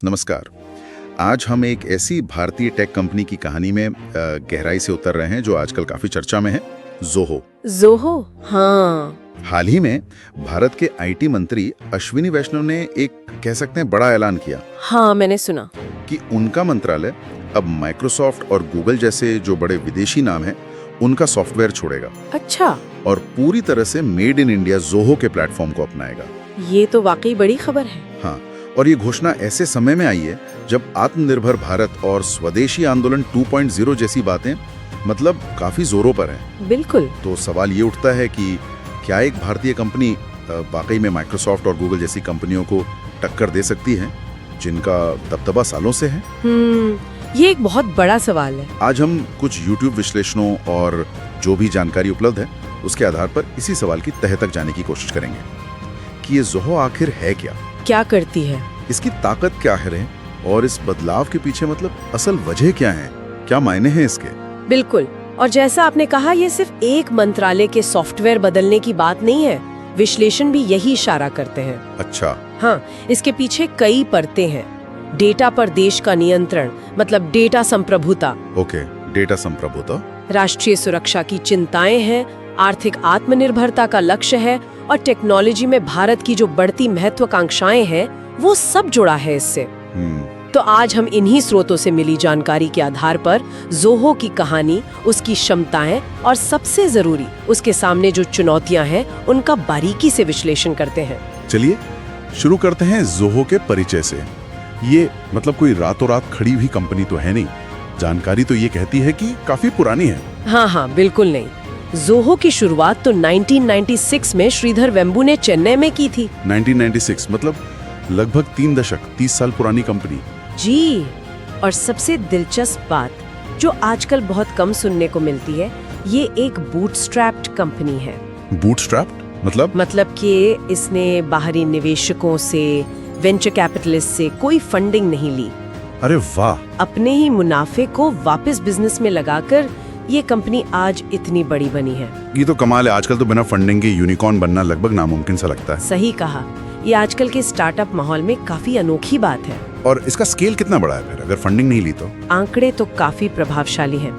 नमस्कार। आज हम एक ऐसी भारतीय टेक कंपनी की कहानी में गहराई से उतर रहे हैं जो आजकल काफी चर्चा में है, ज़ोहो। ज़ोहो, हाँ। हाल ही में भारत के आईटी मंत्री अश्विनी वैष्णव ने एक कह सकते हैं बड़ा ऐलान किया। हाँ, मैंने सुना कि उनका मंत्रालय अब माइक्रोसॉफ्ट और गूगल जैसे जो बड़े विदेशी नाम हैं, उनका सॉफ्टवेयर छोड़ेगा। अच्छा। और पूरी तरह से मेड इन इंडिया ज़ोहो के प्लेटफॉर्म को अपनाएगा। ये तो वाकई बड़ी खबर है। हाँ, और ये घोषणा ऐसे समय में आई है जब आत्मनिर्भर भारत और स्वदेशी आंदोलन 2.0 जैसी बातें मतलब काफी जोरों पर हैं। बिल्कुल। तो सवाल ये उठता है कि क्या एक भारतीय कंपनी वाकई में माइक्रोसॉफ्ट और गूगल जैसी कंपनियों को टक्कर दे सकती है, जिनका दबदबा सालों से है? ये एक बहुत बड़ा सवाल है। आज हम कुछ YouTube विश्लेषणों और जो भी जानकारी उपलब्ध है उसके आधार पर इसी सवाल की तह तक जाने की कोशिश करेंगे कि ये ज़ोहो आखिर है क्या करती है, इसकी ताकत क्या है और इस बदलाव के पीछे मतलब असल वजह क्या है, क्या मायने हैं इसके। बिल्कुल। और जैसा आपने कहा, ये सिर्फ एक मंत्रालय के सॉफ्टवेयर बदलने की बात नहीं है। विश्लेषण भी यही इशारा करते हैं। अच्छा। हाँ, इसके पीछे कई परतें हैं। डेटा पर देश का नियंत्रण, मतलब डेटा संप्रभुता। ओके, डेटा संप्रभुता। राष्ट्रीय सुरक्षा की चिंताएं हैं, आर्थिक आत्मनिर्भरता का लक्ष्य है और टेक्नोलॉजी में भारत की जो बढ़ती महत्वाकांक्षाएं हैं, वो सब जुड़ा है इससे। तो आज हम इन्हीं स्रोतों से मिली जानकारी के आधार पर ज़ोहो की कहानी, उसकी क्षमताएं और सबसे जरूरी उसके सामने जो चुनौतियां हैं, उनका बारीकी से विश्लेषण करते हैं। चलिए शुरू करते हैं ज़ोहो के परिचय से। ये मतलब कोई रातों रात खड़ी हुई कंपनी तो है नहीं। जानकारी तो ये कहती है कि काफी पुरानी है। हाँ, बिल्कुल नहीं। ज़ोहो की शुरुआत तो 1996 में श्रीधर वेम्बू ने चेन्नई में की थी। 1996 मतलब लगभग 3 दशक, 30 साल पुरानी कंपनी। जी, और सबसे दिलचस्प बात जो आजकल बहुत कम सुनने को मिलती है, ये एक बूटस्ट्रैप्ड कंपनी है। बूटस्ट्रैप्ड मतलब कि इसने बाहरी निवेशकों से, वेंचर कैपिटलिस्ट से कोई फंडिंग नहीं ली। अरे वाह। अपने ही मुनाफे को वापस बिजनेस में लगाकर ये कंपनी आज इतनी बड़ी बनी है। ये तो कमाल है। आजकल तो बिना फंडिंग के यूनिकॉर्न बनना लगभग नामुमकिन सा लगता है। सही कहा। ये आजकल के स्टार्टअप माहौल में काफी अनोखी बात है। और इसका स्केल कितना बड़ा है फिर, अगर फंडिंग नहीं ली तो? आंकड़े तो काफी प्रभावशाली हैं।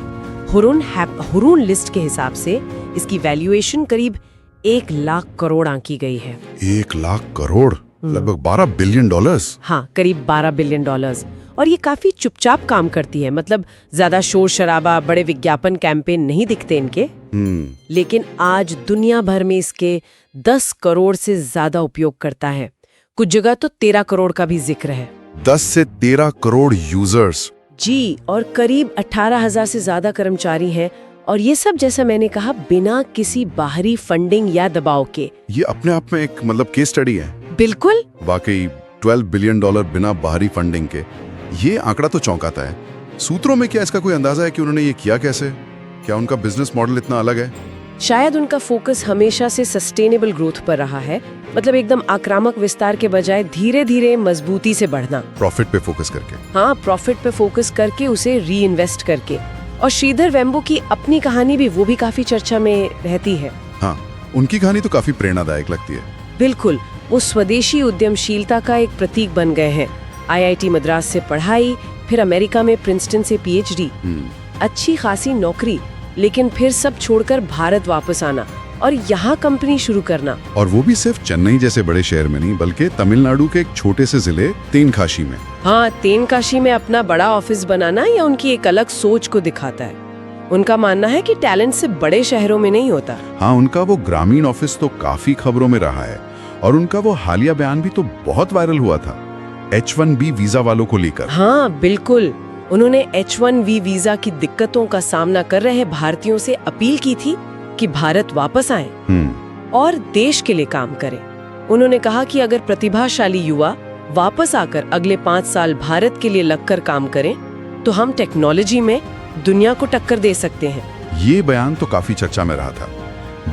हुरून लिस्ट के हिसाब से इसकी वैल्यूएशन करीब 1 लाख करोड़ आंकी गई है। 1 लाख करोड़, लगभग $12 बिलियन। हाँ, करीब $12 बिलियन। और ये काफी चुपचाप काम करती है, मतलब ज्यादा शोर शराबा, बड़े विज्ञापन कैंपेन नहीं दिखते इनके। लेकिन आज दुनिया भर में इसके 10 करोड़ से ज्यादा उपयोगकर्ता है। कुछ जगह तो 13 करोड़ का भी जिक्र है। 10 से 13 करोड़ यूजर्स। जी, और करीब 18,000 से ज्यादा कर्मचारी हैं। और ये सब, जैसा मैंने कहा, बिना किसी बाहरी फंडिंग या दबाव के। ये अपने आप में एक मतलब केस स्टडी है। बिल्कुल। वाकई $12 बिलियन बिना बाहरी फंडिंग के, ये आंकड़ा तो चौंकाता है। सूत्रों में क्या इसका कोई अंदाजा है कि उन्होंने ये किया कैसे? क्या उनका बिजनेस मॉडल इतना अलग है? शायद उनका फोकस हमेशा से सस्टेनेबल ग्रोथ पर रहा है, मतलब एकदम आक्रामक विस्तार के बजाय धीरे धीरे मजबूती से बढ़ना। प्रॉफिट पे फोकस करके। हाँ, प्रॉफिट पे फोकस करके, उसे री इन्वेस्ट करके। और श्रीधर वेम्बू की अपनी कहानी भी, वो भी काफी चर्चा में रहती है। हाँ, उनकी कहानी तो काफी प्रेरणादायक लगती है। बिल्कुल, वो स्वदेशी उद्यमशीलता का एक प्रतीक बन गए हैं। IIT मद्रास से पढ़ाई, फिर अमेरिका में प्रिंसटन से PhD, अच्छी खासी नौकरी, लेकिन फिर सब छोड़कर भारत वापस आना और यहाँ कंपनी शुरू करना। और वो भी सिर्फ चेन्नई जैसे बड़े शहर में नहीं, बल्कि तमिलनाडु के एक छोटे से जिले तेनकाशी में। हाँ, तेनकाशी में अपना बड़ा ऑफिस बनाना या उनकी एक अलग सोच को दिखाता है। उनका मानना है कि टैलेंट से बड़े शहरों में नहीं होता। हाँ, उनका वो ग्रामीण ऑफिस तो काफी खबरों में रहा है। और उनका वो हालिया बयान भी तो बहुत वायरल हुआ था, H1B वीजा वालों को लेकर। हाँ, बिल्कुल। उन्होंने H1B वीजा की दिक्कतों का सामना कर रहे भारतीयों से अपील की थी कि भारत वापस आएं और देश के लिए काम करें। उन्होंने कहा कि अगर प्रतिभाशाली युवा वापस आकर अगले 5 साल भारत के लिए लगकर काम करें, तो हम टेक्नोलॉजी में दुनिया को टक्कर दे सकते हैं। ये बयान तो काफी चर्चा में रहा था।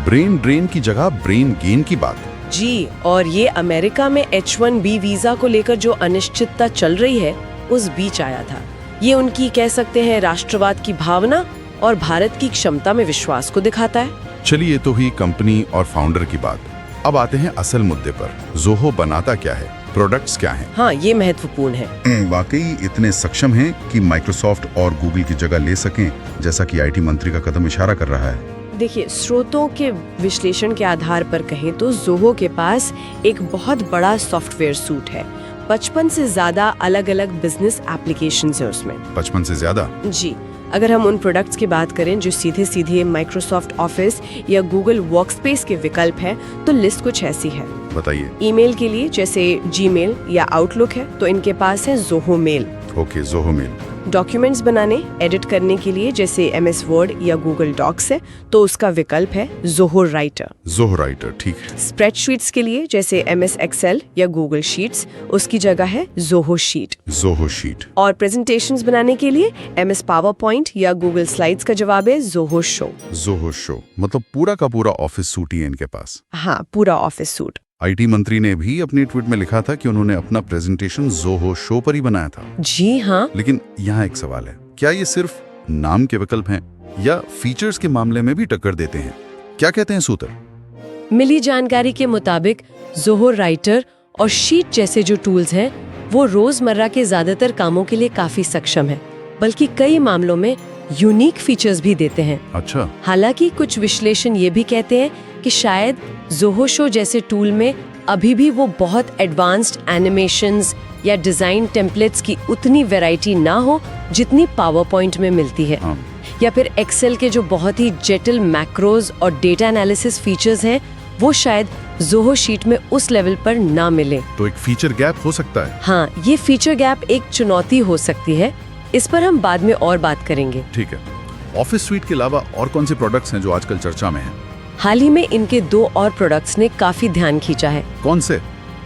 ब्रेन ड्रेन की जगह ब्रेन गेन की बात। जी, और ये अमेरिका में H1B वीजा को लेकर जो अनिश्चितता चल रही है, उस बीच आया था। ये उनकी, कह सकते हैं, राष्ट्रवाद की भावना और भारत की क्षमता में विश्वास को दिखाता है। चलिए, ये तो हुई कंपनी और फाउंडर की बात। अब आते हैं असल मुद्दे पर। ज़ोहो बनाता क्या है? प्रोडक्ट्स क्या हैं? हाँ, ये महत्वपूर्ण है। वाकई इतने सक्षम हैं कि माइक्रोसॉफ्ट और गूगल की जगह ले सकें, जैसा कि आईटी मंत्री का कदम इशारा कर रहा है। देखिए, स्रोतों के विश्लेषण के आधार पर कहें तो जोहो के पास एक बहुत बड़ा सॉफ्टवेयर सूट है। 55 से ज्यादा अलग अलग बिजनेस एप्लीकेशंस हैं उसमें। 55 से ज्यादा? जी। अगर हम उन प्रोडक्ट्स की बात करें जो सीधे सीधे माइक्रोसॉफ्ट ऑफिस या गूगल वर्कस्पेस के विकल्प हैं, तो लिस्ट कुछ ऐसी है। बताइए। ईमेल के लिए जैसे जीमेल या आउटलुक है, तो इनके पास है जोहो मेल। ओके, जोहो मेल। डॉक्यूमेंट्स बनाने, एडिट करने के लिए जैसे MS वर्ड या गूगल डॉक्स है, तो उसका विकल्प है जोहो राइटर। जोहो राइटर, ठीक है। स्प्रेडशीट्स के लिए जैसे MS एक्सेल या गूगल शीट्स, उसकी जगह है जोहो शीट। Zoho sheet. और प्रेजेंटेशंस बनाने के लिए MS पावर पॉइंट या गूगल स्लाइड्स का जवाब है जोहो शो। जोहो शो, मतलब पूरा का पूरा ऑफिस सूट ही है इनके पास। हाँ, पूरा ऑफिस सूट। आईटी मंत्री ने भी अपने ट्वीट में लिखा था कि उन्होंने अपना प्रेजेंटेशन जोहो शो पर ही बनाया था। जी हाँ। लेकिन यहाँ एक सवाल है, क्या ये सिर्फ नाम के विकल्प हैं या फीचर्स के मामले में भी टक्कर देते हैं? क्या कहते हैं सूत्र? मिली जानकारी के मुताबिक जोहो राइटर और शीट जैसे जो टूल्स हैं, वो रोजमर्रा के ज्यादातर कामों के लिए काफी सक्षम है, बल्कि कई मामलों में यूनिक फीचर्स भी देते हैं। अच्छा। हालांकि कुछ विश्लेषण ये भी कहते हैं कि शायद जोहो शो जैसे टूल में अभी भी वो बहुत एडवांस्ड एनिमेशंस या डिजाइन टेम्पलेट्स की उतनी वैरायटी ना हो जितनी पावर पॉइंट में मिलती है। हाँ। या फिर एक्सेल के जो बहुत ही जटिल मैक्रोज और डेटा एनालिसिस फीचर्स हैं, वो शायद जोहो शीट में उस लेवल पर ना मिले। तो एक फीचर गैप हो सकता है। हाँ, ये फीचर गैप एक चुनौती हो सकती है। इस पर हम बाद में और बात करेंगे। ठीक है। ऑफिस स्वीट के अलावा और कौन से प्रोडक्ट्स हैं जो आजकल चर्चा में हैं? हाल ही में इनके 2 और प्रोडक्ट्स ने काफी ध्यान खींचा है। कौन से?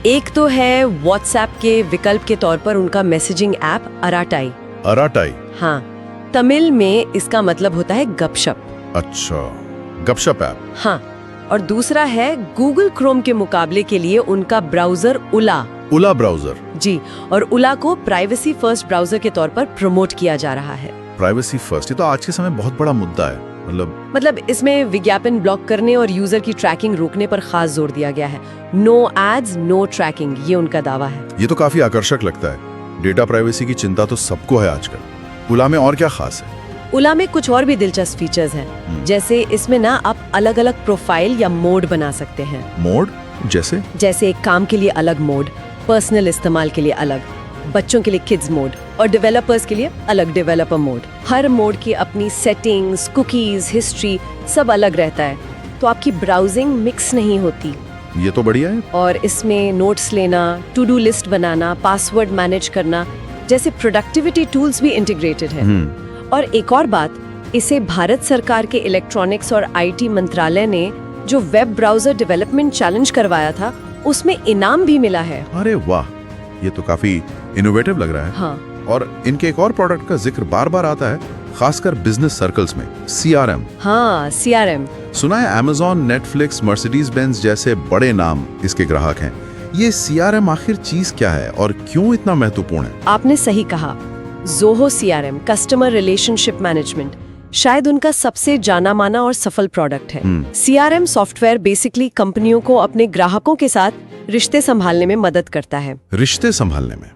एक तो है व्हाट्सएप के विकल्प के तौर पर उनका मैसेजिंग ऐप अराटाई। अराटाई? हाँ, तमिल में इसका मतलब होता है गपशप। अच्छा, गपशप ऐप। हाँ, और दूसरा है गूगल क्रोम के मुकाबले के लिए उनका ब्राउजर उला। उला ब्राउजर? जी, और उला को प्राइवेसी फर्स्ट ब्राउजर के तौर पर प्रमोट किया जा रहा है। प्राइवेसी फर्स्ट, ये तो आज के समय बहुत बड़ा मुद्दा है। मतलब इसमें विज्ञापन ब्लॉक करने और यूजर की ट्रैकिंग रोकने पर खास जोर दिया गया है। नो एड्स, नो ट्रैकिंग, ये उनका दावा है। ये तो काफी आकर्षक लगता है। डेटा प्राइवेसी की चिंता तो सबको है आजकल। उला में और क्या खास है? उला में कुछ और भी दिलचस्प फीचर्स हैं। जैसे इसमें ना आप अलग अलग प्रोफाइल या मोड बना सकते हैं। मोड? जैसे एक काम के लिए अलग मोड, पर्सनल इस्तेमाल के लिए अलग, बच्चों के लिए किड्स मोड और डेवलपर्स के लिए अलग डेवलपर मोड। हर मोड की अपनी सेटिंग्स, कुकीज, हिस्ट्री सब अलग रहता है, तो आपकी ब्राउजिंग मिक्स नहीं होती। ये तो बढ़िया है। और इसमें नोट्स लेना, टू डू लिस्ट बनाना, पासवर्ड मैनेज करना जैसे प्रोडक्टिविटी टूल्स भी इंटीग्रेटेड है। और एक और बात, इसे भारत सरकार के इलेक्ट्रॉनिक्स और IT मंत्रालय ने जो वेब ब्राउजर डेवलपमेंट चैलेंज करवाया था, उसमें इनाम भी मिला है। अरे वाह, ये तो काफी इनोवेटिव लग रहा है। हाँ। और इनके एक और प्रोडक्ट का जिक्र बार बार आता है, खासकर बिजनेस सर्कल्स में, CRM। हाँ, CRM। सुना है Amazon, Netflix, मर्सिडीज बेंज जैसे बड़े नाम इसके ग्राहक हैं। ये CRM आखिर चीज क्या है और क्यों इतना महत्वपूर्ण है? आपने सही कहा। Zoho CRM, customer relationship management, शायद उनका सबसे जाना माना और सफल प्रोडक्ट है। CRM सॉफ्टवेयर बेसिकली कंपनियों को अपने ग्राहकों के साथ रिश्ते संभालने में मदद करता है। रिश्ते संभालने में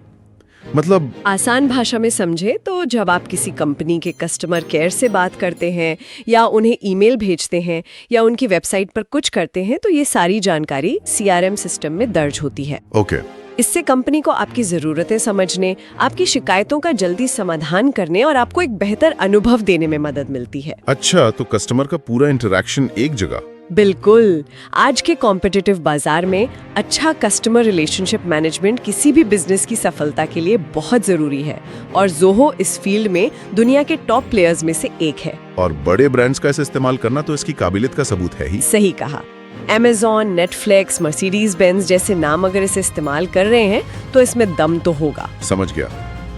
मतलब? आसान भाषा में समझे तो जब आप किसी कंपनी के कस्टमर केयर से बात करते हैं या उन्हें ईमेल भेजते हैं या उनकी वेबसाइट पर कुछ करते हैं, तो ये सारी जानकारी CRM सिस्टम में दर्ज होती है। ओके। इससे कंपनी को आपकी जरूरतें समझने, आपकी शिकायतों का जल्दी समाधान करने और आपको एक बेहतर अनुभव देने में मदद मिलती है। अच्छा, तो कस्टमर का पूरा इंटरेक्शन एक जगह? बिल्कुल। आज के कॉम्पिटिटिव बाजार में अच्छा कस्टमर रिलेशनशिप मैनेजमेंट किसी भी बिजनेस की सफलता के लिए बहुत जरूरी है, और जोहो इस फील्ड में दुनिया के टॉप प्लेयर्स में से एक है। और बड़े ब्रांड्स का इसे इस्तेमाल करना तो इसकी काबिलियत का सबूत है ही। सही कहा। Amazon, Netflix, मर्सिडीज बेंज जैसे नाम अगर इसे इस्तेमाल कर रहे हैं, तो इसमें दम तो होगा। समझ गया।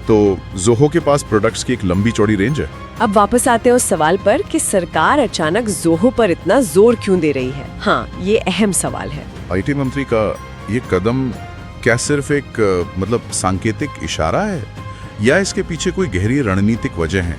तो जोहो के पास प्रोडक्ट्स की एक लंबी चौड़ी रेंज है। अब वापस आते हैं उस सवाल पर कि सरकार अचानक जोहो पर इतना जोर क्यों दे रही है। हाँ, ये अहम सवाल है। आईटी मंत्री का ये कदम क्या सिर्फ एक मतलब सांकेतिक इशारा है, या इसके पीछे कोई गहरी रणनीतिक वजह है?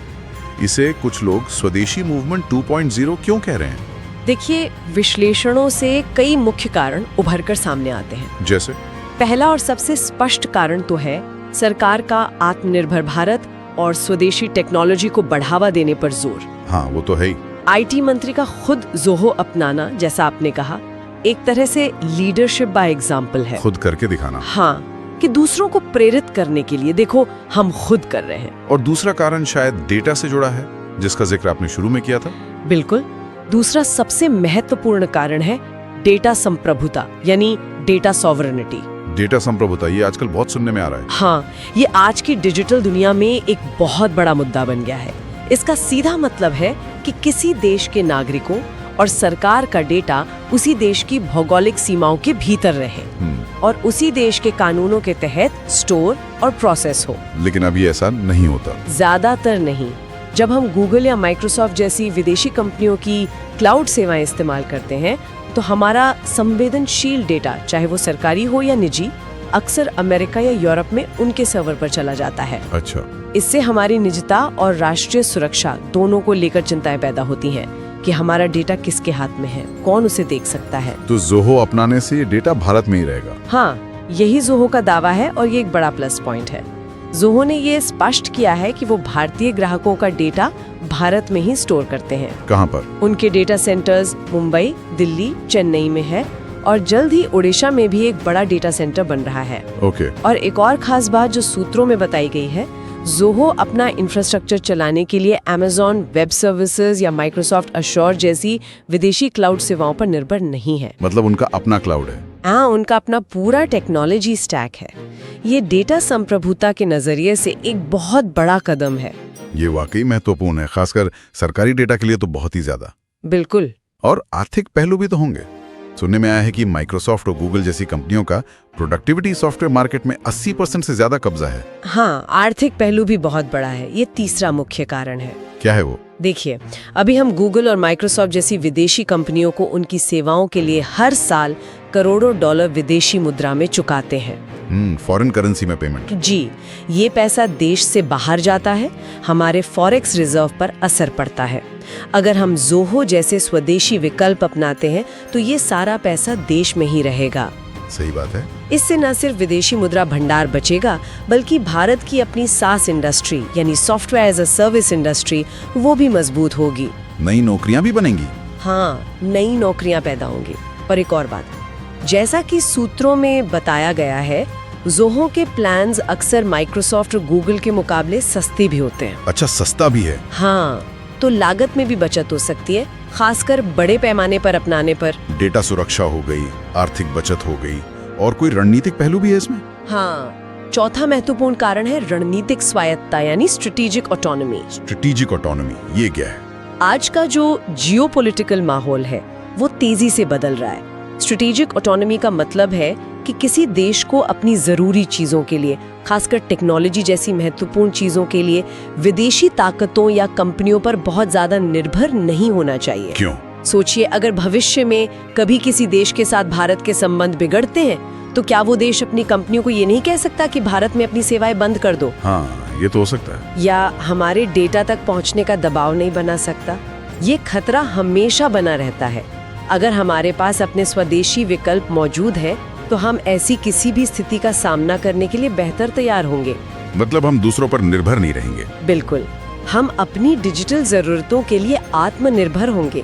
इसे कुछ लोग स्वदेशी मूवमेंट 2.0 क्यों कह रहे हैं? देखिए, विश्लेषणों से कई मुख्य कारण उभर कर सामने आते हैं। जैसे? पहला और सबसे स्पष्ट कारण तो है सरकार का आत्मनिर्भर भारत और स्वदेशी टेक्नोलॉजी को बढ़ावा देने पर जोर। हाँ, वो तो है ही। आईटी मंत्री का खुद जोहो अपनाना, जैसा आपने कहा, एक तरह से लीडरशिप बाय एग्जाम्पल है। खुद करके दिखाना। हाँ, कि दूसरों को प्रेरित करने के लिए देखो हम खुद कर रहे हैं। और दूसरा कारण शायद डेटा से जुड़ा है, जिसका जिक्र आपने शुरू में किया था। बिल्कुल। दूसरा सबसे महत्वपूर्ण कारण है डेटा संप्रभुता, यानी डेटा सॉवरेनिटी। डेटा संप्रभुता, ये आजकल बहुत सुनने में आ रहा है। हाँ, ये आज की डिजिटल दुनिया में एक बहुत बड़ा मुद्दा बन गया है। इसका सीधा मतलब है कि किसी देश के नागरिकों और सरकार का डेटा उसी देश की भौगोलिक सीमाओं के भीतर रहे और उसी देश के कानूनों के तहत स्टोर और प्रोसेस हो। लेकिन अभी ऐसा नहीं होता। ज्यादातर नहीं। जब हम गूगल या माइक्रोसॉफ्ट जैसी विदेशी कंपनियों की क्लाउड सेवाएं इस्तेमाल करते हैं तो हमारा संवेदनशील डेटा, चाहे वो सरकारी हो या निजी, अक्सर अमेरिका या यूरोप में उनके सर्वर पर चला जाता है। अच्छा। इससे हमारी निजता और राष्ट्रीय सुरक्षा दोनों को लेकर चिंताएं पैदा होती हैं कि हमारा डेटा किसके हाथ में है, कौन उसे देख सकता है। तो जोहो अपनाने से ये डेटा भारत में ही रहेगा। हाँ, यही जोहो का दावा है और ये एक बड़ा प्लस पॉइंट है। जोहो ने ये स्पष्ट किया है कि वो भारतीय ग्राहकों का डेटा भारत में ही स्टोर करते हैं। कहाँ पर? उनके डेटा सेंटर्स मुंबई, दिल्ली, चेन्नई में है और जल्द ही ओडिशा में भी एक बड़ा डेटा सेंटर बन रहा है। ओके। और एक और खास बात जो सूत्रों में बताई गई है, जोहो अपना इंफ्रास्ट्रक्चर चलाने के लिए Amazon वेब सर्विसेज या Microsoft Azure जैसी विदेशी क्लाउड सेवाओं पर निर्भर नहीं है। मतलब उनका अपना क्लाउड है। हाँ, उनका अपना पूरा टेक्नोलॉजी स्टैक है। ये डेटा संप्रभुता के नजरिए से एक बहुत बड़ा कदम है। ये वाकई महत्वपूर्ण है, खासकर सरकारी डेटा के लिए तो बहुत ही ज्यादा। बिल्कुल। और आर्थिक पहलू भी तो होंगे। सुनने में आया है कि माइक्रोसॉफ्ट और गूगल जैसी कंपनियों का प्रोडक्टिविटी सॉफ्टवेयर मार्केट में 80% से ज्यादा कब्जा है। हाँ, आर्थिक पहलू भी बहुत बड़ा है। ये तीसरा मुख्य कारण है। क्या है वो? देखिए, अभी हम गूगल और माइक्रोसॉफ्ट जैसी विदेशी कंपनियों को उनकी सेवाओं के लिए हर साल करोड़ों डॉलर विदेशी मुद्रा में चुकाते हैं। फॉरेन करेंसी में पेमेंट। जी, ये पैसा देश से बाहर जाता है, हमारे फॉरेक्स रिजर्व पर असर पड़ता है। अगर हम जोहो जैसे स्वदेशी विकल्प अपनाते हैं तो ये सारा पैसा देश में ही रहेगा। सही बात है। इससे न सिर्फ विदेशी मुद्रा भंडार बचेगा, बल्कि भारत की अपनी SaaS इंडस्ट्री यानी software as a service industry, वो भी मजबूत होगी। नई नौकरियां भी बनेंगी। हाँ, नई नौकरियां पैदा होंगी। पर एक और बात, जैसा कि सूत्रों में बताया गया है, जोहो के प्लान्स अक्सर माइक्रोसॉफ्ट और गूगल के मुकाबले सस्ते भी होते हैं। अच्छा, सस्ता भी है। हाँ, तो लागत में भी बचत हो सकती है, खासकर बड़े पैमाने पर अपनाने पर। डेटा सुरक्षा हो गई, आर्थिक बचत हो गई, और कोई रणनीतिक पहलू भी है इसमें? हाँ, चौथा महत्वपूर्ण कारण है रणनीतिक स्वायत्तता यानी स्ट्रेटेजिक ऑटोनॉमी। स्ट्रेटेजिक ऑटोनॉमी, ये क्या है? आज का जो जियोपॉलिटिकल माहौल है वो तेजी से बदल रहा है। स्ट्रेटेजिक ऑटोनॉमी का मतलब है कि किसी देश को अपनी जरूरी चीजों के लिए, खासकर टेक्नोलॉजी जैसी महत्वपूर्ण चीजों के लिए, विदेशी ताकतों या कंपनियों पर बहुत ज्यादा निर्भर नहीं होना चाहिए। क्यों? सोचिए, अगर भविष्य में कभी किसी देश के साथ भारत के संबंध बिगड़ते हैं तो क्या वो देश अपनी कंपनियों को ये नहीं कह सकता कि भारत में अपनी सेवाएं बंद कर दो? हाँ, ये तो हो सकता है। या हमारे डेटा तक पहुंचने का दबाव नहीं बना सकता? ये खतरा हमेशा बना रहता है। अगर हमारे पास अपने स्वदेशी विकल्प मौजूद है तो हम ऐसी किसी भी स्थिति का सामना करने के लिए बेहतर तैयार होंगे। मतलब हम दूसरों पर निर्भर नहीं रहेंगे। बिल्कुल, हम अपनी डिजिटल जरूरतों के लिए आत्मनिर्भर होंगे।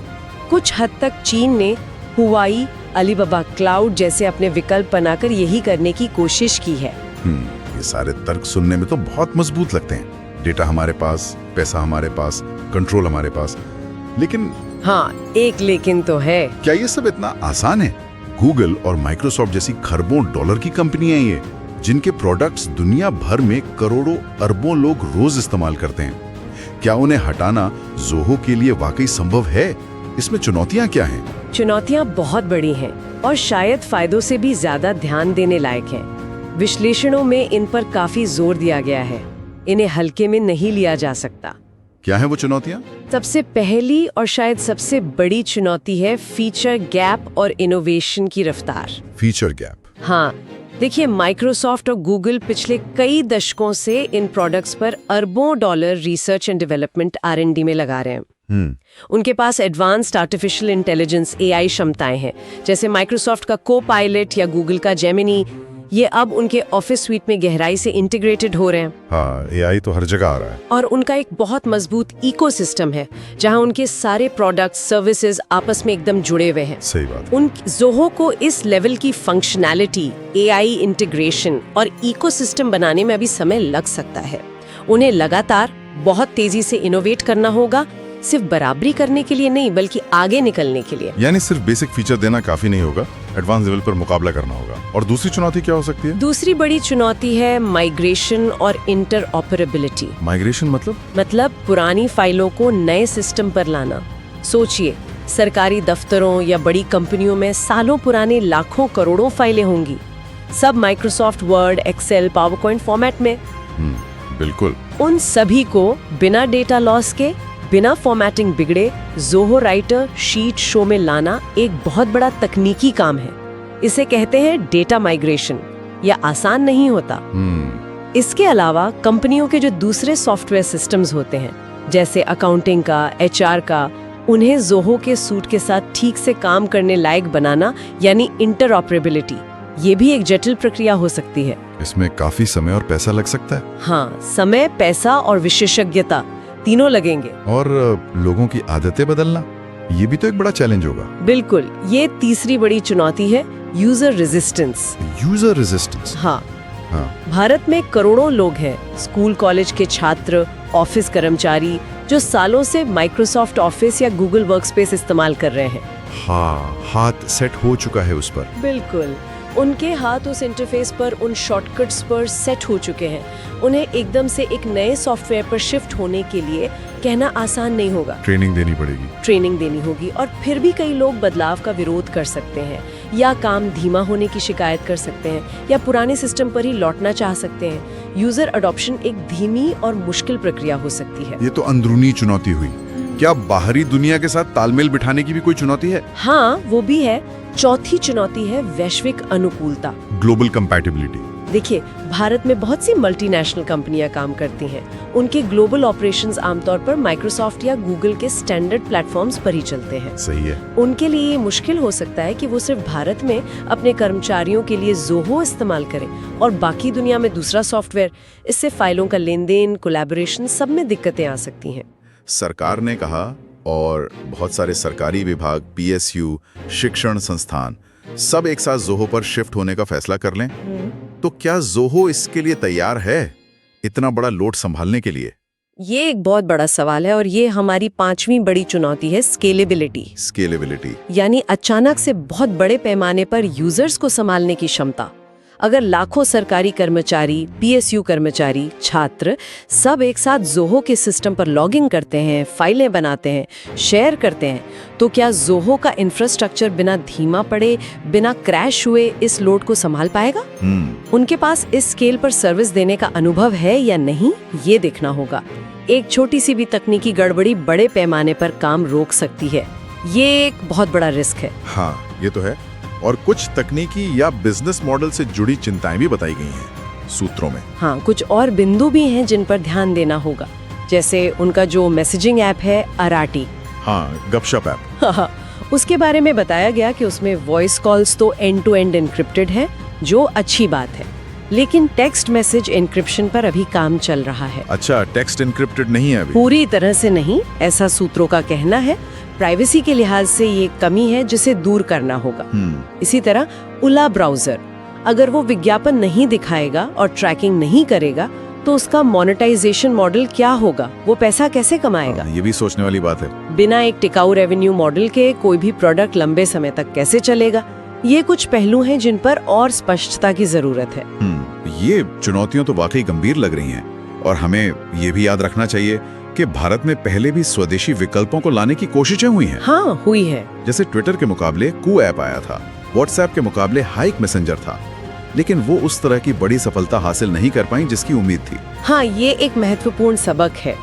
कुछ हद तक चीन ने हुआई, अलीबाबा क्लाउड जैसे अपने विकल्प बनाकर यही करने की कोशिश की है। ये सारे तर्क सुनने में तो बहुत मजबूत लगते हैं। डेटा हमारे पास, पैसा हमारे पास, कंट्रोल हमारे पास, लेकिन हाँ, एक लेकिन तो है। क्या ये सब इतना आसान है? गूगल और माइक्रोसॉफ्ट जैसी खरबों डॉलर की कंपनियां हैं ये, जिनके प्रोडक्ट्स दुनिया भर में करोड़ों अरबों लोग रोज इस्तेमाल करते हैं। क्या उन्हें हटाना जोहो के लिए वाकई संभव है? इसमें चुनौतियां क्या हैं? चुनौतियां बहुत बड़ी हैं और शायद फायदों से भी ज्यादा ध्यान देने लायक हैं। विश्लेषणों में इन पर काफी जोर दिया गया है। इन्हें हल्के में नहीं लिया जा सकता। क्या है वो चुनौतियां? सबसे पहली और शायद सबसे बड़ी चुनौती है फीचर गैप और इनोवेशन की रफ्तार। Feature gap? हाँ, देखिए, माइक्रोसॉफ्ट और गूगल पिछले कई दशकों से इन प्रोडक्ट्स पर अरबों dollar research and development R&D में लगा रहे हैं। उनके पास एडवांस्ड आर्टिफिशियल इंटेलिजेंस AI क्षमताएं हैं, जैसे माइक्रोसॉफ्ट का को-पायलट या गूगल का जेमिनी, ये अब उनके ऑफिस स्वीट में गहराई से इंटीग्रेटेड हो रहे हैं। हाँ, एआई तो हर जगह आ रहा है। और उनका एक बहुत मजबूत इकोसिस्टम है जहां उनके सारे प्रोडक्ट्स सर्विसेज आपस में एकदम जुड़े हुए हैं। सही बात। उन ज़ोहो को इस लेवल की फंक्शनैलिटी, एआई इंटीग्रेशन और इकोसिस्टम बनाने में अभी समय लग सकता है। उन्हें लगातार बहुत तेजी से इनोवेट करना होगा, सिर्फ बराबरी करने के लिए नहीं बल्कि आगे निकलने के लिए। यानी सिर्फ बेसिक फीचर देना काफी नहीं होगा, एडवांस लेवल पर मुकाबला करना होगा। और दूसरी चुनौती क्या हो सकती है? दूसरी बड़ी चुनौती है माइग्रेशन और इंटरऑपरेबिलिटी। माइग्रेशन मतलब पुरानी फाइलों को नए सिस्टम पर लाना। सोचिए, सरकारी दफ्तरों या बड़ी कंपनियों में सालों पुराने लाखों करोड़ों फाइलें होंगी, सब Microsoft Word, Excel, PowerPoint format में। बिल्कुल। उन सभी को बिना डेटा लॉस के, बिना फॉर्मेटिंग बिगड़े ज़ोहो राइटर शीट शो में लाना एक बहुत बड़ा तकनीकी काम है। इसे कहते हैं डेटा माइग्रेशन। यह आसान नहीं होता। इसके अलावा कंपनियों के जो दूसरे सॉफ्टवेयर सिस्टम्स होते हैं, जैसे अकाउंटिंग का, एचआर का, उन्हें ज़ोहो के सूट के साथ ठीक से काम करने लायक बनाना, यानी इंटरऑपरेबिलिटी, ये भी एक जटिल प्रक्रिया हो सकती है। इसमें काफी समय और पैसा लग सकता है। हाँ, समय, पैसा और विशेषज्ञता तीनों लगेंगे। और लोगों की आदतें बदलना, ये भी तो एक बड़ा चैलेंज होगा। बिल्कुल, ये तीसरी बड़ी चुनौती है, यूजर रेजिस्टेंस। User resistance? हाँ। भारत में करोड़ों लोग हैं, स्कूल कॉलेज के छात्र, ऑफिस कर्मचारी, जो सालों से माइक्रोसॉफ्ट ऑफिस या गूगल वर्कस्पेस इस्तेमाल कर रहे हैं। हाँ, हाथ सेट हो चुका है उस पर। बिल्कुल, उनके हाथ उस इंटरफेस पर, उन शॉर्टकट्स पर सेट हो चुके हैं। उन्हें एकदम से एक नए सॉफ्टवेयर पर शिफ्ट होने के लिए कहना आसान नहीं होगा। ट्रेनिंग देनी होगी और फिर भी कई लोग बदलाव का विरोध कर सकते हैं, या काम धीमा होने की शिकायत कर सकते हैं, या पुराने सिस्टम पर ही लौटना चाह सकते हैं। यूजर अडॉप्शन एक धीमी और मुश्किल प्रक्रिया हो सकती है। ये तो अंदरूनी चुनौती हुई। क्या बाहरी दुनिया के साथ तालमेल बिठाने की भी कोई चुनौती है? हाँ, वो भी है। चौथी चुनौती है वैश्विक अनुकूलता, ग्लोबल कंपैटिबिलिटी। देखिए, भारत में बहुत सी मल्टीनेशनल कंपनियां काम करती हैं। उनके ग्लोबल ऑपरेशंस आमतौर पर माइक्रोसॉफ्ट या गूगल के स्टैंडर्ड प्लेटफॉर्म्स पर ही चलते हैं। सही है। उनके लिए ये मुश्किल हो सकता है कि वो सिर्फ भारत में अपने कर्मचारियों के लिए ज़ोहो इस्तेमाल करें और बाकी दुनिया में दूसरा सॉफ्टवेयर। इससे फाइलों का लेन देन, कोलैबोरेशन, सब में दिक्कतें आ सकती हैं। सरकार ने कहा, और बहुत सारे सरकारी विभाग, पीएसयू, शिक्षण संस्थान, सब एक साथ ज़ोहो पर शिफ्ट होने का फैसला कर लें, तो क्या ज़ोहो इसके लिए तैयार है, इतना बड़ा लोड संभालने के लिए? ये एक बहुत बड़ा सवाल है और ये हमारी पांचवी बड़ी चुनौती है, स्केलेबिलिटी। यानी अचानक से बहुत बड़े पैमाने पर यूजर्स को संभालने की क्षमता। अगर लाखों सरकारी कर्मचारी, पीएसयू कर्मचारी, छात्र सब एक साथ ज़ोहो के सिस्टम पर लॉगिन करते हैं, फाइलें बनाते हैं, शेयर करते हैं, तो क्या ज़ोहो का इंफ्रास्ट्रक्चर बिना धीमा पड़े, बिना क्रैश हुए इस लोड को संभाल पाएगा? उनके पास इस स्केल पर सर्विस देने का अनुभव है या नहीं, ये देखना होगा। एक छोटी सी भी तकनीकी गड़बड़ी बड़े पैमाने पर काम रोक सकती है। ये एक बहुत बड़ा रिस्क है। हाँ, ये तो है। और कुछ तकनीकी या बिजनेस मॉडल से जुड़ी चिंताएं भी बताई गई हैं सूत्रों में। हाँ, कुछ और बिंदु भी हैं जिन पर ध्यान देना होगा, जैसे उनका जो मैसेजिंग ऐप है अराटी। हाँ, गपशप ऐप। हाँ, उसके बारे में बताया गया कि उसमें वॉइस कॉल्स तो एंड टू एंड एन्क्रिप्टेड है, जो अच्छी बात है, लेकिन टेक्स्ट मैसेज एन्क्रिप्शन पर अभी काम चल रहा है। अच्छा, टेक्स्ट एन्क्रिप्टेड नहीं है अभी? पूरी तरह से नहीं, ऐसा सूत्रों का कहना है। प्राइवेसी के लिहाज से ये कमी है जिसे दूर करना होगा। इसी तरह उला ब्राउजर, अगर वो विज्ञापन नहीं दिखाएगा और ट्रैकिंग नहीं करेगा, तो उसका मोनेटाइजेशन मॉडल क्या होगा, वो पैसा कैसे कमाएगा? ये भी सोचने वाली बात है। बिना एक टिकाऊ रेवेन्यू मॉडल के कोई भी प्रोडक्ट लंबे समय तक कैसे चलेगा? ये कुछ पहलू हैं जिन पर और स्पष्टता की जरूरत है। ये चुनौतियां तो वाकई गंभीर लग रही हैं, और हमें ये भी याद रखना चाहिए कि भारत में पहले भी स्वदेशी विकल्पों को लाने की कोशिशें हुई हैं। हाँ, हुई है। जैसे ट्विटर के मुकाबले कू ऐप आया था, व्हाट्सएप के मुकाबले हाइक मैसेंजर था, लेकिन वो उस तरह की बड़ी सफलता हासिल नहीं कर पाई जिसकी उम्मीद थी। हाँ, ये एक महत्वपूर्ण सबक है।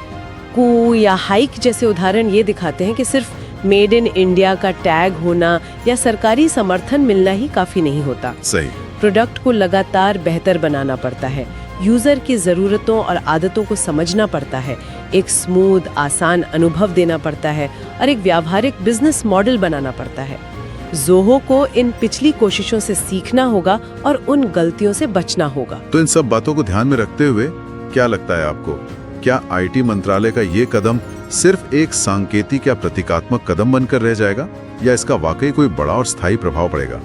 कू या हाइक जैसे उदाहरण ये दिखाते हैं कि सिर्फ मेड इन इंडिया का टैग होना या सरकारी समर्थन मिलना ही काफी नहीं होता। सही। प्रोडक्ट को लगातार बेहतर बनाना पड़ता है, यूजर की जरूरतों और आदतों को समझना पड़ता है, एक स्मूथ, आसान अनुभव देना पड़ता है और एक व्यावहारिक बिजनेस मॉडल बनाना पड़ता है। जोहो को इन पिछली कोशिशों से सीखना होगा और उन गलतियों से बचना होगा। तो इन सब बातों को ध्यान में रखते हुए क्या लगता है आपको, क्या आईटी मंत्रालय का ये कदम सिर्फ एक सांकेतिक या प्रतीकात्मक कदम बनकर रह जाएगा, या इसका वाकई कोई बड़ा और स्थायी प्रभाव पड़ेगा?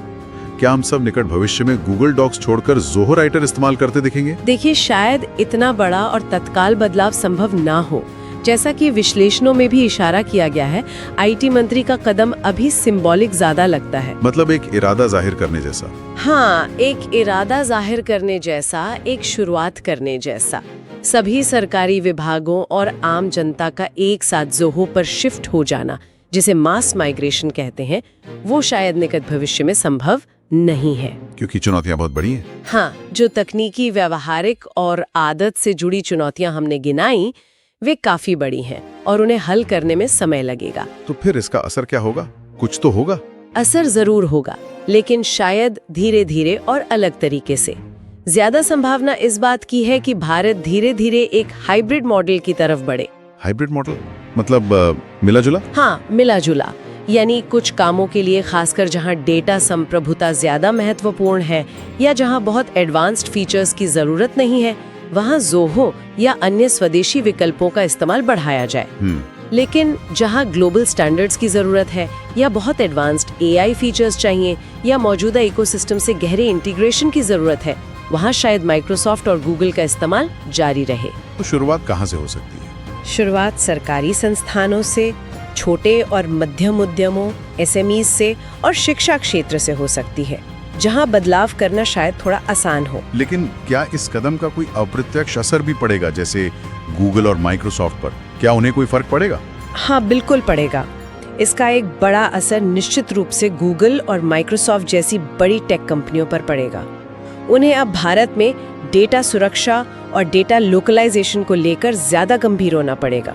क्या हम सब निकट भविष्य में गूगल डॉक्स छोड़कर जोहो राइटर इस्तेमाल करते दिखेंगे? देखिए, शायद इतना बड़ा और तत्काल बदलाव संभव ना हो। जैसा कि विश्लेषणों में भी इशारा किया गया है, आईटी मंत्री का कदम अभी सिंबॉलिक ज्यादा लगता है। मतलब एक इरादा जाहिर करने जैसा। हाँ, एक इरादा जाहिर करने जैसा, एक शुरुआत करने जैसा। सभी सरकारी विभागों और आम जनता का एक साथ जोहो पर शिफ्ट हो जाना, जिसे मास माइग्रेशन कहते हैं, वो शायद निकट भविष्य में संभव नहीं है, क्योंकि चुनौतियां बहुत बड़ी हैं। हाँ, जो तकनीकी, व्यावहारिक और आदत से जुड़ी चुनौतियां हमने गिनाई, वे काफी बड़ी हैं और उन्हें हल करने में समय लगेगा। तो फिर इसका असर क्या होगा? कुछ तो होगा। असर जरूर होगा, लेकिन शायद धीरे धीरे और अलग तरीके से। ज्यादा संभावना इस बात की है कि भारत धीरे धीरे एक हाइब्रिड मॉडल की तरफ बढ़े। हाइब्रिड मॉडल मतलब मिला जुला? हाँ, मिला जुला, यानी कुछ कामों के लिए, खासकर जहां डेटा संप्रभुता ज्यादा महत्वपूर्ण है या जहां बहुत एडवांस्ड फीचर्स की जरूरत नहीं है, वहां जोहो या अन्य स्वदेशी विकल्पों का इस्तेमाल बढ़ाया जाए। लेकिन जहां ग्लोबल स्टैंडर्ड्स की जरूरत है या बहुत एडवांस्ड एआई फीचर्स चाहिए या मौजूदा इकोसिस्टम से गहरे इंटीग्रेशन की जरूरत है, वहां शायद माइक्रोसॉफ्ट और गूगल का इस्तेमाल जारी रहे। तो शुरुआत कहां से हो सकती है? शुरुआत सरकारी संस्थानों से, छोटे और मध्यम उद्यमों, एसएमईज से और शिक्षा क्षेत्र से हो सकती है, जहां बदलाव करना शायद थोड़ा आसान हो। लेकिन क्या इस कदम का कोई अप्रत्यक्ष असर भी पड़ेगा, जैसे गूगल और माइक्रोसॉफ्ट पर? क्या उन्हें कोई फर्क पड़ेगा? हाँ, बिल्कुल पड़ेगा। इसका एक बड़ा असर निश्चित रूप से गूगल और माइक्रोसॉफ्ट जैसी बड़ी टेक कंपनियों पर पड़ेगा। उन्हें अब भारत में डेटा सुरक्षा और डेटा लोकलाइजेशन को लेकर ज्यादा गंभीर होना पड़ेगा।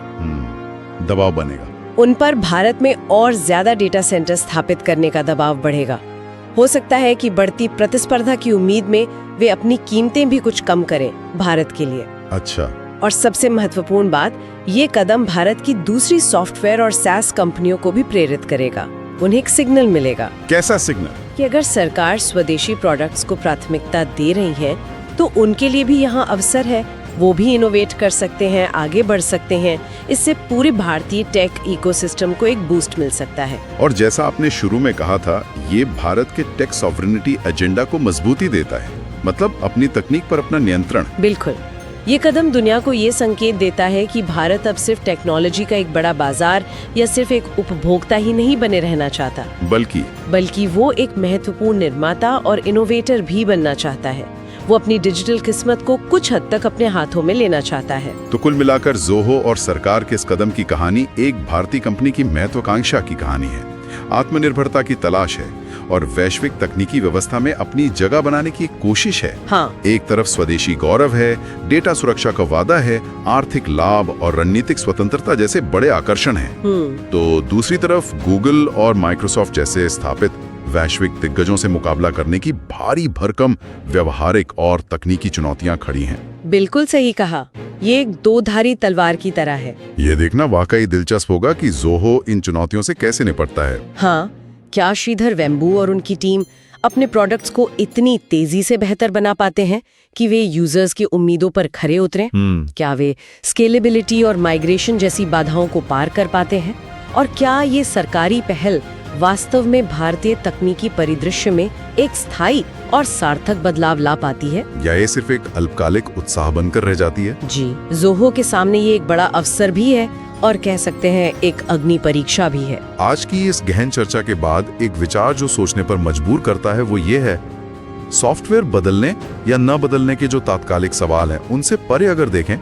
दबाव बनेगा उन पर। भारत में और ज्यादा डेटा सेंटर स्थापित करने का दबाव बढ़ेगा। हो सकता है कि बढ़ती प्रतिस्पर्धा की उम्मीद में वे अपनी कीमतें भी कुछ कम करें भारत के लिए। अच्छा। और सबसे महत्वपूर्ण बात, ये कदम भारत की दूसरी सॉफ्टवेयर और सैस कंपनियों को भी प्रेरित करेगा। उन्हें एक सिग्नल मिलेगा। कैसा सिग्नल? कि अगर सरकार स्वदेशी प्रोडक्ट्स को प्राथमिकता दे रही है, तो उनके लिए भी यहाँ अवसर है। वो भी इनोवेट कर सकते हैं, आगे बढ़ सकते हैं। इससे पूरी भारतीय टेक इकोसिस्टम को एक बूस्ट मिल सकता है। और जैसा आपने शुरू में कहा था, ये भारत के टेक सॉवरेनिटी एजेंडा को मजबूती देता है, मतलब अपनी तकनीक पर अपना नियंत्रण। बिल्कुल। ये कदम दुनिया को ये संकेत देता है कि भारत अब सिर्फ टेक्नोलॉजी का एक बड़ा बाजार या सिर्फ एक उपभोक्ता ही नहीं बने रहना चाहता, बल्कि वो एक महत्वपूर्ण निर्माता और इनोवेटर भी बनना चाहता है। वो अपनी डिजिटल किस्मत को कुछ हद तक अपने हाथों में लेना चाहता है। तो कुल मिलाकर जोहो और सरकार के इस कदम की कहानी एक भारतीय कंपनी की महत्वाकांक्षा की कहानी है। आत्मनिर्भरता की तलाश है और वैश्विक तकनीकी व्यवस्था में अपनी जगह बनाने की एक कोशिश है। हाँ। एक तरफ स्वदेशी गौरव है, डेटा सुरक्षा का वादा है, आर्थिक लाभ और रणनीतिक स्वतंत्रता जैसे बड़े आकर्षण हैं। तो दूसरी तरफ गूगल और माइक्रोसॉफ्ट जैसे स्थापित वैश्विक दिग्गजों से मुकाबला करने की भारी भरकम व्यवहारिक और तकनीकी चुनौतियां खड़ी हैं। बिल्कुल सही कहा। ये एक दो-धारी तलवार की तरह है। ये देखना वाकई दिलचस्प होगा कि जोहो इन चुनौतियों से कैसे निपटता है। हाँ, क्या श्रीधर वेम्बू और उनकी टीम अपने प्रोडक्ट्स को इतनी तेजी से बेहतर बना पाते हैं कि वे यूजर्स की उम्मीदों पर खरे उतरें? क्या वे स्केलेबिलिटी और माइग्रेशन जैसी बाधाओं को पार कर पाते हैं? और क्या ये सरकारी पहल वास्तव में भारतीय तकनीकी परिदृश्य में एक स्थायी और सार्थक बदलाव ला पाती है, या ये सिर्फ एक अल्पकालिक उत्साह बनकर रह जाती है? जी, जोहो के सामने ये एक बड़ा अवसर भी है और कह सकते हैं एक अग्नि परीक्षा भी है। आज की इस गहन चर्चा के बाद एक विचार जो सोचने पर मजबूर करता है वो ये है, सॉफ्टवेयर बदलने या न बदलने के जो तात्कालिक सवाल हैं, उनसे परे अगर देखें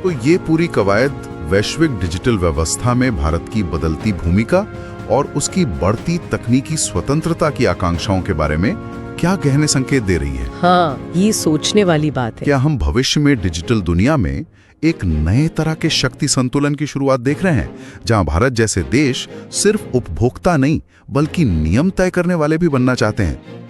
तो ये पूरी कवायद वैश्विक डिजिटल व्यवस्था में भारत की बदलती भूमिका और उसकी बढ़ती तकनीकी स्वतंत्रता की आकांक्षाओं के बारे में क्या गहने संकेत दे रही है। हाँ, ये सोचने वाली बात है। क्या हम भविष्य में डिजिटल दुनिया में एक नए तरह के शक्ति संतुलन की शुरुआत देख रहे हैं, जहां भारत जैसे देश सिर्फ उपभोक्ता नहीं बल्कि नियम तय करने वाले भी बनना चाहते हैं?